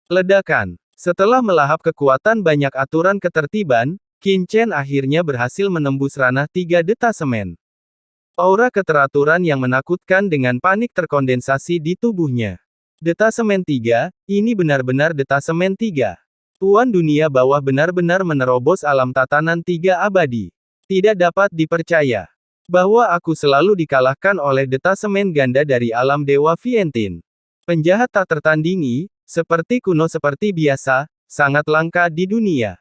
Ledakan. Setelah melahap kekuatan banyak aturan ketertiban, Qin Chen akhirnya berhasil menembus ranah 3 detasemen. Aura keteraturan yang menakutkan dengan panik terkondensasi di tubuhnya. Detasemen 3, ini benar-benar detasemen 3. Tuan dunia bawah benar-benar menerobos alam tatanan 3 abadi. Tidak dapat dipercaya bahwa aku selalu dikalahkan oleh detasemen ganda dari alam Dewa Vientin. Penjahat tak tertandingi, seperti kuno seperti biasa, sangat langka di dunia.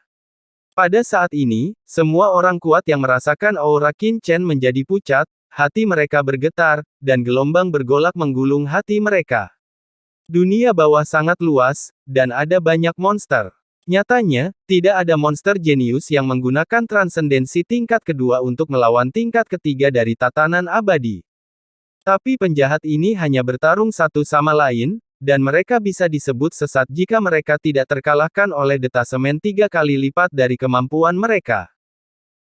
Pada saat ini, semua orang kuat yang merasakan aura Qin Chen menjadi pucat, hati mereka bergetar, dan gelombang bergolak menggulung hati mereka. Dunia bawah sangat luas, dan ada banyak monster. Nyatanya, tidak ada monster jenius yang menggunakan transendensi tingkat kedua untuk melawan tingkat ketiga dari tatanan abadi. Tapi penjahat ini hanya bertarung satu sama lain, dan mereka bisa disebut sesat jika mereka tidak terkalahkan oleh detasemen 3 kali lipat dari kemampuan mereka.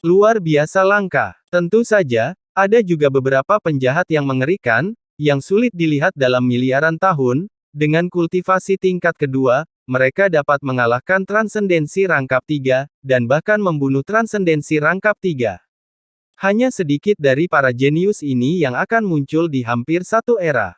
Luar biasa langka. Tentu saja, ada juga beberapa penjahat yang mengerikan, yang sulit dilihat dalam miliaran tahun. Dengan kultivasi tingkat kedua, mereka dapat mengalahkan transendensi rangkap 3, dan bahkan membunuh transendensi rangkap 3. Hanya sedikit dari para jenius ini yang akan muncul di hampir satu era.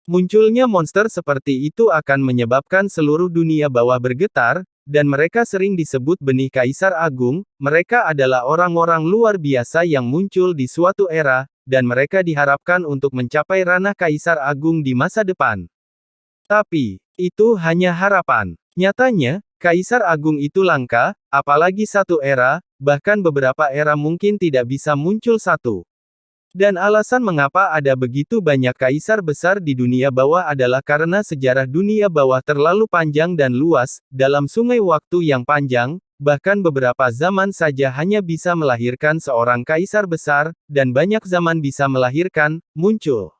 Munculnya monster seperti itu akan menyebabkan seluruh dunia bawah bergetar, dan mereka sering disebut benih Kaisar Agung. Mereka adalah orang-orang luar biasa yang muncul di suatu era, dan mereka diharapkan untuk mencapai ranah Kaisar Agung di masa depan. Tapi, itu hanya harapan. Nyatanya, Kaisar Agung itu langka, apalagi satu era, bahkan beberapa era mungkin tidak bisa muncul satu. Dan alasan mengapa ada begitu banyak kaisar besar di dunia bawah adalah karena sejarah dunia bawah terlalu panjang dan luas, dalam sungai waktu yang panjang, bahkan beberapa zaman saja hanya bisa melahirkan seorang kaisar besar, dan banyak zaman bisa melahirkan, muncul.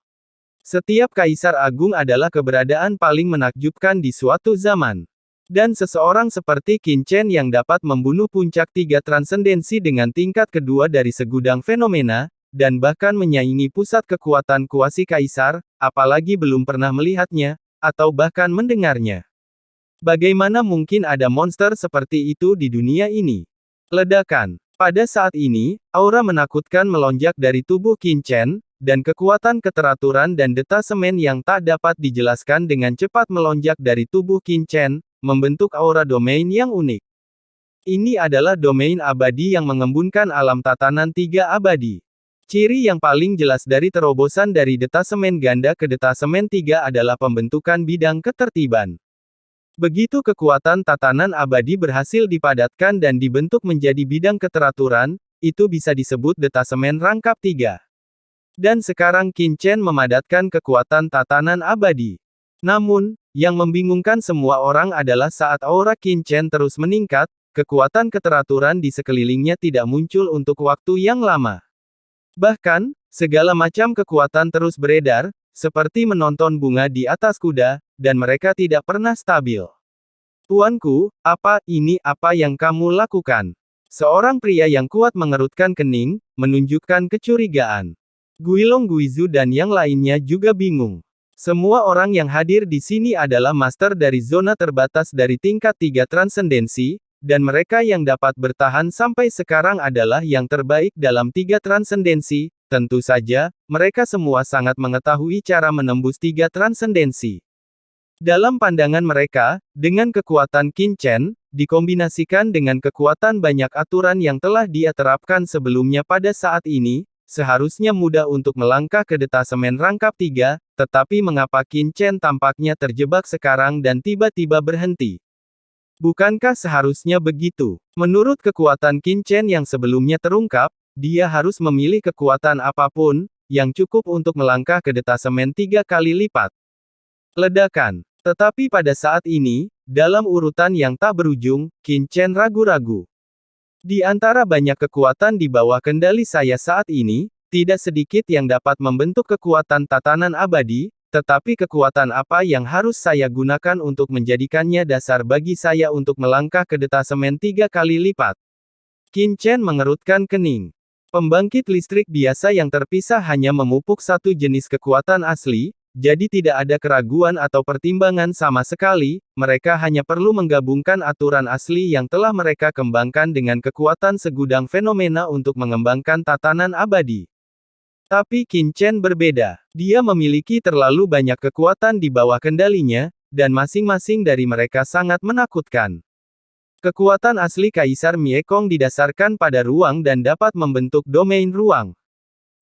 Setiap kaisar agung adalah keberadaan paling menakjubkan di suatu zaman. Dan seseorang seperti Qin Chen yang dapat membunuh puncak 3 transendensi dengan tingkat kedua dari segudang fenomena, dan bahkan menyaingi pusat kekuatan kuasi kaisar, apalagi belum pernah melihatnya, atau bahkan mendengarnya. Bagaimana mungkin ada monster seperti itu di dunia ini? Ledakan. Pada saat ini, aura menakutkan melonjak dari tubuh Qin Chen, dan kekuatan keteraturan dan detasemen yang tak dapat dijelaskan dengan cepat melonjak dari tubuh Qin Chen, membentuk aura domain yang unik. Ini adalah domain abadi yang mengembunkan alam tatanan 3 abadi. Ciri yang paling jelas dari terobosan dari detasemen ganda ke detasemen 3 adalah pembentukan bidang ketertiban. Begitu kekuatan tatanan abadi berhasil dipadatkan dan dibentuk menjadi bidang keteraturan, itu bisa disebut detasemen rangkap 3. Dan sekarang Qin Chen memadatkan kekuatan tatanan abadi. Namun, yang membingungkan semua orang adalah saat aura Qin Chen terus meningkat, kekuatan keteraturan di sekelilingnya tidak muncul untuk waktu yang lama. Bahkan, segala macam kekuatan terus beredar, seperti menonton bunga di atas kuda, dan mereka tidak pernah stabil. Tuanku, apa yang kamu lakukan? Seorang pria yang kuat mengerutkan kening, menunjukkan kecurigaan. Guilong Guizu dan yang lainnya juga bingung. Semua orang yang hadir di sini adalah master dari zona terbatas dari tingkat 3 transendensi, dan mereka yang dapat bertahan sampai sekarang adalah yang terbaik dalam 3 transendensi. Tentu saja, mereka semua sangat mengetahui cara menembus 3 transendensi. Dalam pandangan mereka, dengan kekuatan Qin Chen, dikombinasikan dengan kekuatan banyak aturan yang telah dia terapkan sebelumnya pada saat ini, seharusnya mudah untuk melangkah ke detasemen rangkap 3, tetapi mengapa Qin Chen tampaknya terjebak sekarang dan tiba-tiba berhenti? Bukankah seharusnya begitu? Menurut kekuatan Qin Chen yang sebelumnya terungkap, dia harus memilih kekuatan apapun, yang cukup untuk melangkah ke detasemen 3 kali lipat. Ledakan. Tetapi pada saat ini, dalam urutan yang tak berujung, Qin Chen ragu-ragu. Di antara banyak kekuatan di bawah kendali saya saat ini, tidak sedikit yang dapat membentuk kekuatan tatanan abadi, tetapi kekuatan apa yang harus saya gunakan untuk menjadikannya dasar bagi saya untuk melangkah ke detasemen 3 kali lipat? Qin Chen mengerutkan kening. Pembangkit listrik biasa yang terpisah hanya memupuk satu jenis kekuatan asli, jadi tidak ada keraguan atau pertimbangan sama sekali, mereka hanya perlu menggabungkan aturan asli yang telah mereka kembangkan dengan kekuatan segudang fenomena untuk mengembangkan tatanan abadi. Tapi Qin Chen berbeda. Dia memiliki terlalu banyak kekuatan di bawah kendalinya, dan masing-masing dari mereka sangat menakutkan. Kekuatan asli Kaisar Miekong didasarkan pada ruang dan dapat membentuk domain ruang.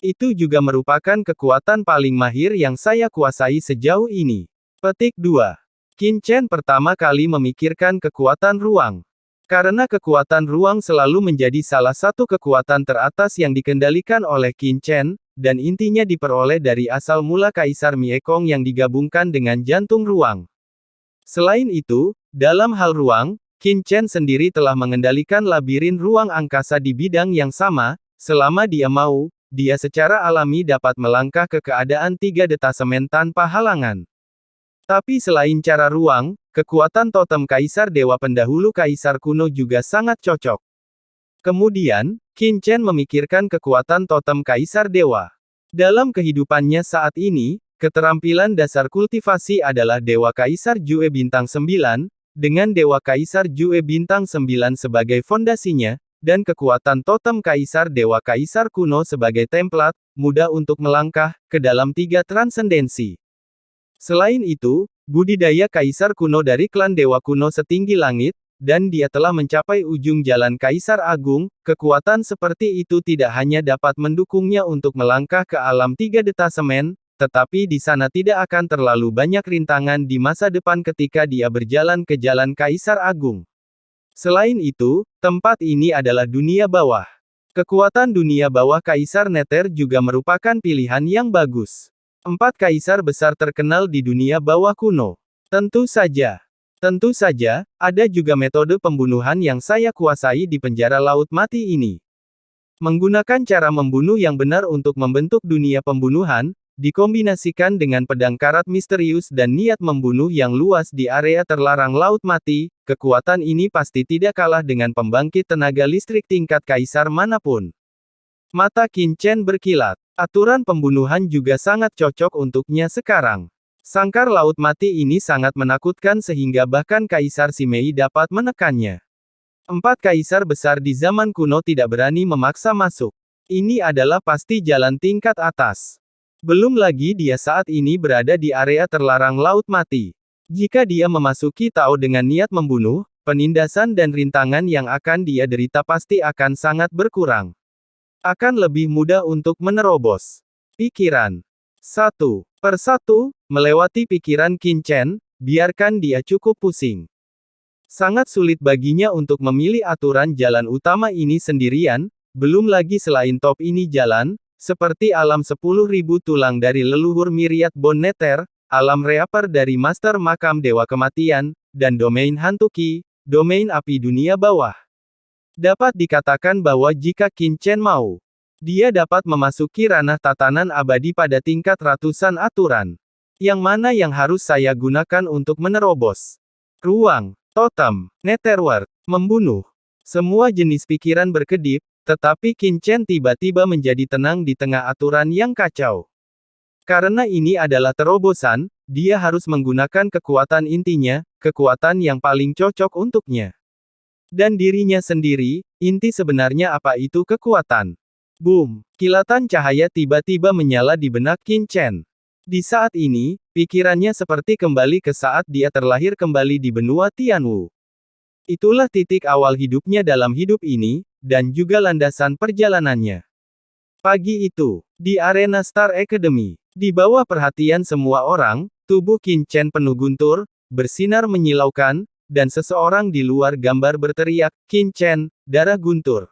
Itu juga merupakan kekuatan paling mahir yang saya kuasai sejauh ini. Petik 2. Qin Chen pertama kali memikirkan kekuatan ruang. Karena kekuatan ruang selalu menjadi salah satu kekuatan teratas yang dikendalikan oleh Qin Chen, dan intinya diperoleh dari asal mula Kaisar Miekong yang digabungkan dengan jantung ruang. Selain itu, dalam hal ruang, Qin Chen sendiri telah mengendalikan labirin ruang angkasa di bidang yang sama, selama dia mau, dia secara alami dapat melangkah ke keadaan 3 detasemen tanpa halangan. Tapi selain cara ruang, kekuatan totem Kaisar Dewa pendahulu Kaisar kuno juga sangat cocok. Kemudian, Qin Chen memikirkan kekuatan totem Kaisar Dewa. Dalam kehidupannya saat ini, keterampilan dasar kultivasi adalah Dewa Kaisar Jue Bintang 9, dengan Dewa Kaisar Jue Bintang 9 sebagai fondasinya, dan kekuatan totem Kaisar Dewa Kaisar kuno sebagai template, mudah untuk melangkah ke dalam 3 transendensi. Selain itu, budidaya Kaisar kuno dari klan Dewa kuno setinggi langit, dan dia telah mencapai ujung jalan Kaisar Agung, kekuatan seperti itu tidak hanya dapat mendukungnya untuk melangkah ke alam 3 detasemen, tetapi di sana tidak akan terlalu banyak rintangan di masa depan ketika dia berjalan ke jalan Kaisar Agung. Selain itu, tempat ini adalah dunia bawah. Kekuatan dunia bawah Kaisar Nether juga merupakan pilihan yang bagus. 4 kaisar besar terkenal di dunia bawah kuno. Tentu saja, ada juga metode pembunuhan yang saya kuasai di penjara laut mati ini. Menggunakan cara membunuh yang benar untuk membentuk dunia pembunuhan, dikombinasikan dengan pedang karat misterius dan niat membunuh yang luas di area terlarang laut mati, kekuatan ini pasti tidak kalah dengan pembangkit tenaga listrik tingkat kaisar manapun. Mata Qin Chen berkilat. Aturan pembunuhan juga sangat cocok untuknya sekarang. Sangkar laut mati ini sangat menakutkan sehingga bahkan Kaisar Simei dapat menekannya. 4 kaisar besar di zaman kuno tidak berani memaksa masuk. Ini adalah pasti jalan tingkat atas. Belum lagi dia saat ini berada di area terlarang laut mati. Jika dia memasuki Tao dengan niat membunuh, penindasan dan rintangan yang akan dia derita pasti akan sangat berkurang. Akan lebih mudah untuk menerobos. Pikiran. Satu persatu, melewati pikiran Qin Chen, biarkan dia cukup pusing. Sangat sulit baginya untuk memilih aturan jalan utama ini sendirian, belum lagi selain top ini jalan, seperti alam 10.000 tulang dari leluhur Myriad Bone Nether, alam Reaper dari Master Makam Dewa Kematian, dan domain hantu Qi, domain api dunia bawah. Dapat dikatakan bahwa jika Qin Chen mau, dia dapat memasuki ranah tatanan abadi pada tingkat ratusan aturan. Yang mana yang harus saya gunakan untuk menerobos? Ruang, totem, netherworld, membunuh. Semua jenis pikiran berkedip, tetapi Qin Chen tiba-tiba menjadi tenang di tengah aturan yang kacau. Karena ini adalah terobosan, dia harus menggunakan kekuatan intinya, kekuatan yang paling cocok untuknya. Dan dirinya sendiri, inti sebenarnya apa itu kekuatan? Boom! Kilatan cahaya tiba-tiba menyala di benak Qin Chen. Di saat ini, pikirannya seperti kembali ke saat dia terlahir kembali di benua Tianwu. Itulah titik awal hidupnya dalam hidup ini, dan juga landasan perjalanannya. Pagi itu, di arena Star Academy, di bawah perhatian semua orang, tubuh Qin Chen penuh guntur, bersinar menyilaukan, dan seseorang di luar gambar berteriak, "Qin Chen, darah guntur."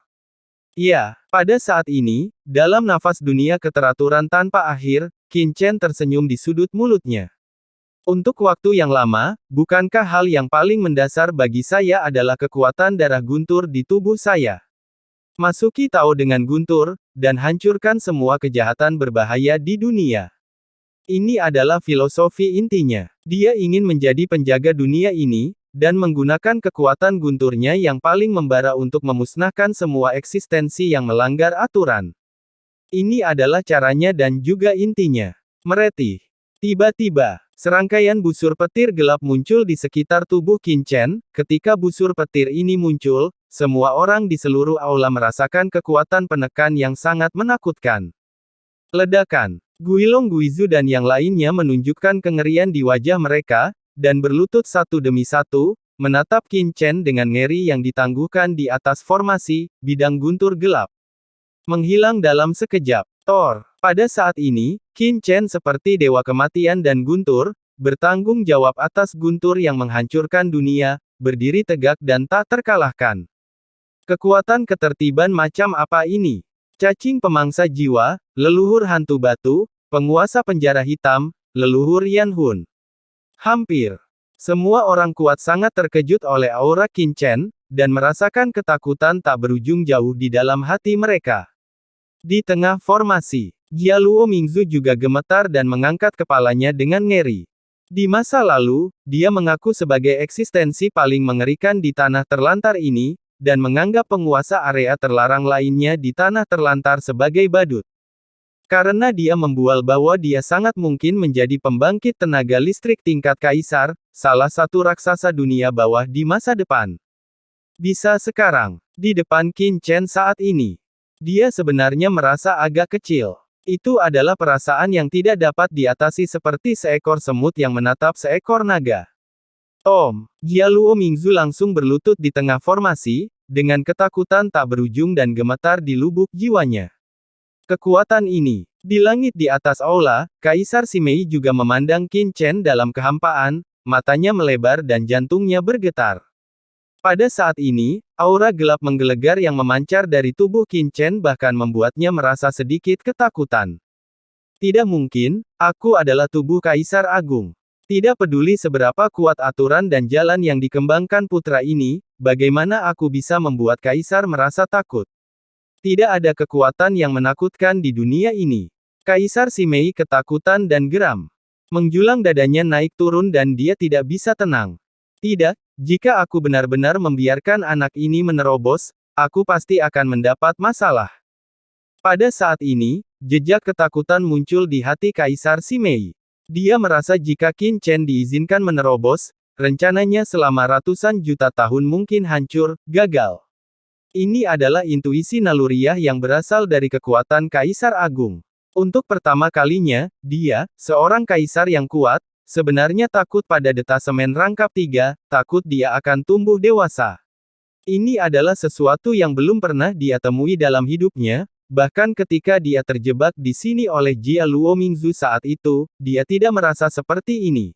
Ya, pada saat ini, dalam nafas dunia keteraturan tanpa akhir, Qin Chen tersenyum di sudut mulutnya. Untuk waktu yang lama, bukankah hal yang paling mendasar bagi saya adalah kekuatan darah guntur di tubuh saya? Masuki Tao dengan guntur, dan hancurkan semua kejahatan berbahaya di dunia. Ini adalah filosofi intinya. Dia ingin menjadi penjaga dunia ini, dan menggunakan kekuatan gunturnya yang paling membara untuk memusnahkan semua eksistensi yang melanggar aturan. Ini adalah caranya dan juga intinya. Meretih. Tiba-tiba, serangkaian busur petir gelap muncul di sekitar tubuh Qin Chen. Ketika busur petir ini muncul, semua orang di seluruh aula merasakan kekuatan penekan yang sangat menakutkan. Ledakan. Guilong Guizu dan yang lainnya menunjukkan kengerian di wajah mereka, dan berlutut satu demi satu, menatap Qin Chen dengan ngeri yang ditangguhkan di atas formasi, bidang guntur gelap. Menghilang dalam sekejap. Thor. Pada saat ini, Qin Chen seperti dewa kematian dan guntur, bertanggung jawab atas guntur yang menghancurkan dunia, berdiri tegak dan tak terkalahkan. Kekuatan ketertiban macam apa ini? Cacing pemangsa jiwa, leluhur hantu batu, penguasa penjara hitam, leluhur Yan Hun. Hampir semua orang kuat sangat terkejut oleh aura Qin Chen, dan merasakan ketakutan tak berujung jauh di dalam hati mereka. Di tengah formasi, Jialuo Mingzu juga gemetar dan mengangkat kepalanya dengan ngeri. Di masa lalu, dia mengaku sebagai eksistensi paling mengerikan di tanah terlantar ini, dan menganggap penguasa area terlarang lainnya di tanah terlantar sebagai badut. Karena dia membual bahwa dia sangat mungkin menjadi pembangkit tenaga listrik tingkat kaisar, salah satu raksasa dunia bawah di masa depan. Bisa sekarang, di depan Qin Chen saat ini, dia sebenarnya merasa agak kecil. Itu adalah perasaan yang tidak dapat diatasi seperti seekor semut yang menatap seekor naga. Jialuo Mingzu langsung berlutut di tengah formasi, dengan ketakutan tak berujung dan gemetar di lubuk jiwanya. Kekuatan ini, di langit di atas aula, Kaisar Simei juga memandang Qin Chen dalam kehampaan, matanya melebar dan jantungnya bergetar. Pada saat ini, aura gelap menggelegar yang memancar dari tubuh Qin Chen bahkan membuatnya merasa sedikit ketakutan. Tidak mungkin, aku adalah tubuh Kaisar Agung. Tidak peduli seberapa kuat aturan dan jalan yang dikembangkan putra ini, bagaimana aku bisa membuat Kaisar merasa takut? Tidak ada kekuatan yang menakutkan di dunia ini. Kaisar Simei ketakutan dan geram. Menjulang dadanya naik turun dan dia tidak bisa tenang. Tidak, jika aku benar-benar membiarkan anak ini menerobos, aku pasti akan mendapat masalah. Pada saat ini, jejak ketakutan muncul di hati Kaisar Simei. Dia merasa jika Qin Chen diizinkan menerobos, rencananya selama ratusan juta tahun mungkin hancur, gagal. Ini adalah intuisi naluriah yang berasal dari kekuatan Kaisar Agung. Untuk pertama kalinya, dia, seorang kaisar yang kuat, sebenarnya takut pada detasemen rangkap 3, takut dia akan tumbuh dewasa. Ini adalah sesuatu yang belum pernah dia temui dalam hidupnya. Bahkan ketika dia terjebak di sini oleh Jialuo Mingzu saat itu, dia tidak merasa seperti ini.